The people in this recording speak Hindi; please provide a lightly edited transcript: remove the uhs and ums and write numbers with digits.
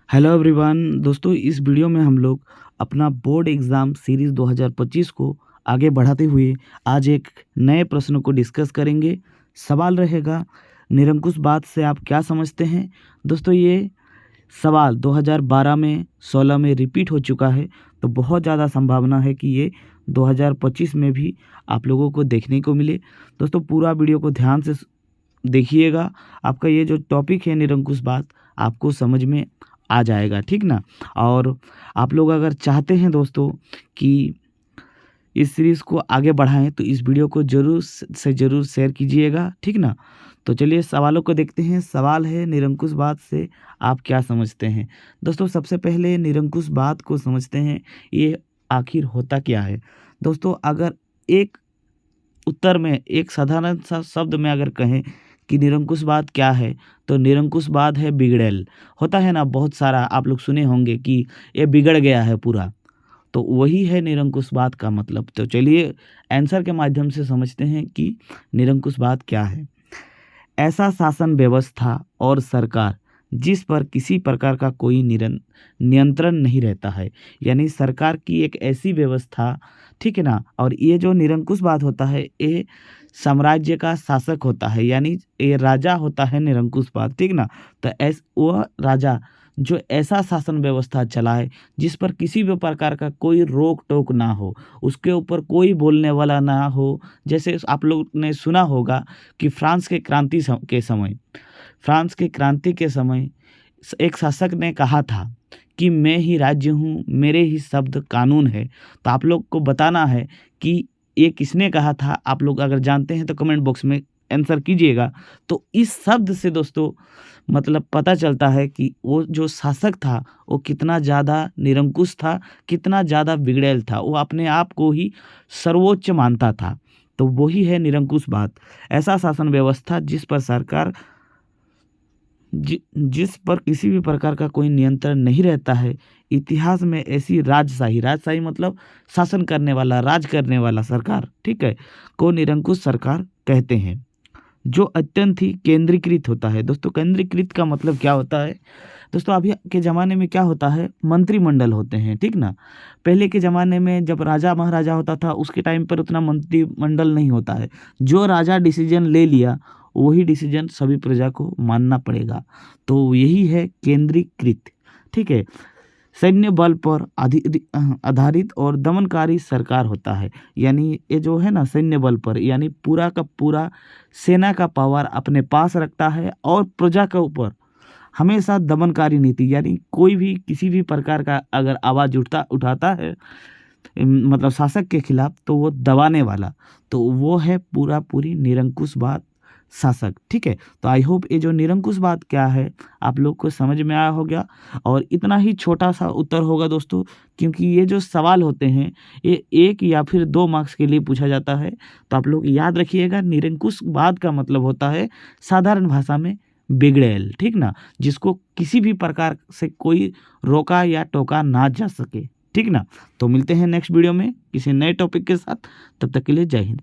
हेलो एवरीवन दोस्तों, इस वीडियो में हम लोग अपना बोर्ड एग्ज़ाम सीरीज़ 2025 को आगे बढ़ाते हुए आज एक नए प्रश्न को डिस्कस करेंगे। सवाल रहेगा, निरंकुशवाद से आप क्या समझते हैं। दोस्तों, ये सवाल 2012 में 16 में रिपीट हो चुका है, तो बहुत ज़्यादा संभावना है कि ये 2025 में भी आप लोगों को देखने को मिले। दोस्तों, पूरा वीडियो को ध्यान से देखिएगा। आपका ये जो टॉपिक है निरंकुशवाद, आपको समझ में आ जाएगा, ठीक ना। और आप लोग अगर चाहते हैं दोस्तों कि इस सीरीज़ को आगे बढ़ाएं, तो इस वीडियो को ज़रूर से ज़रूर शेयर कीजिएगा, ठीक ना। तो चलिए सवालों को देखते हैं। सवाल है, निरंकुशवाद से आप क्या समझते हैं। दोस्तों, सबसे पहले निरंकुशवाद को समझते हैं, ये आखिर होता क्या है। दोस्तों, अगर एक उत्तर में एक साधारण सा शब्द में अगर कहें कि निरंकुशवाद क्या है, तो निरंकुशवाद है बिगड़ैल। होता है ना, बहुत सारा आप लोग सुने होंगे कि ये बिगड़ गया है पूरा, तो वही है निरंकुशवाद का मतलब। तो चलिए आंसर के माध्यम से समझते हैं कि निरंकुशवाद क्या है। ऐसा शासन व्यवस्था और सरकार जिस पर किसी प्रकार का कोई नियंत्रण नहीं रहता है, यानी सरकार की एक ऐसी व्यवस्था, ठीक है ना। और ये जो निरंकुशवाद होता है, ये साम्राज्य का शासक होता है, यानी ये राजा होता है निरंकुशवाद, ठीक ना। तो वह राजा जो ऐसा शासन व्यवस्था चलाए जिस पर किसी भी प्रकार का कोई रोक टोक ना हो, उसके ऊपर कोई बोलने वाला ना हो। जैसे आप लोग ने सुना होगा कि फ्रांस के क्रांति के समय एक शासक ने कहा था कि मैं ही राज्य हूँ, मेरे ही शब्द कानून है। तो आप लोग को बताना है कि ये किसने कहा था। आप लोग अगर जानते हैं तो कमेंट बॉक्स में आंसर कीजिएगा। तो इस शब्द से दोस्तों मतलब पता चलता है कि वो जो शासक था वो कितना ज़्यादा निरंकुश था, कितना ज़्यादा बिगड़ैल था। वो अपने आप को ही सर्वोच्च मानता था। तो वही है निरंकुशवाद, ऐसा शासन व्यवस्था जिस पर किसी भी प्रकार का कोई नियंत्रण नहीं रहता है। इतिहास में ऐसी राजशाही मतलब शासन करने वाला, राज करने वाला सरकार, ठीक है, को निरंकुश सरकार कहते हैं, जो अत्यंत ही केंद्रीकृत होता है। दोस्तों, केंद्रीकृत का मतलब क्या होता है। दोस्तों, अभी के ज़माने में क्या होता है, मंत्रिमंडल होते हैं, ठीक ना। पहले के ज़माने में जब राजा महाराजा होता था, उसके टाइम पर उतना मंत्रिमंडल नहीं होता है। जो राजा डिसीजन ले लिया वही डिसीजन सभी प्रजा को मानना पड़ेगा। तो यही है केंद्रीकृत, ठीक है। सैन्य बल पर आधारित और दमनकारी सरकार होता है, यानी ये जो है ना सैन्य बल पर, यानी पूरा का पूरा सेना का पावर अपने पास रखता है और प्रजा के ऊपर हमेशा दमनकारी नीति, यानी कोई भी किसी भी प्रकार का अगर आवाज़ उठाता है मतलब शासक के खिलाफ, तो वो दबाने वाला, तो वो है पूरा पूरी निरंकुशवाद शासक, ठीक है। तो आई होप ये जो निरंकुशवाद क्या है आप लोग को समझ में आया होगा। और इतना ही छोटा सा उत्तर होगा दोस्तों, क्योंकि ये जो सवाल होते हैं ये 1 या फिर 2 मार्क्स के लिए पूछा जाता है। तो आप लोग याद रखिएगा, निरंकुशवाद का मतलब होता है साधारण भाषा में बिगड़ैल, ठीक ना, जिसको किसी भी प्रकार से कोई रोका या टोका ना जा सके, ठीक ना। तो मिलते हैं नेक्स्ट वीडियो में किसी नए टॉपिक के साथ। तब तक के लिए जय हिंद।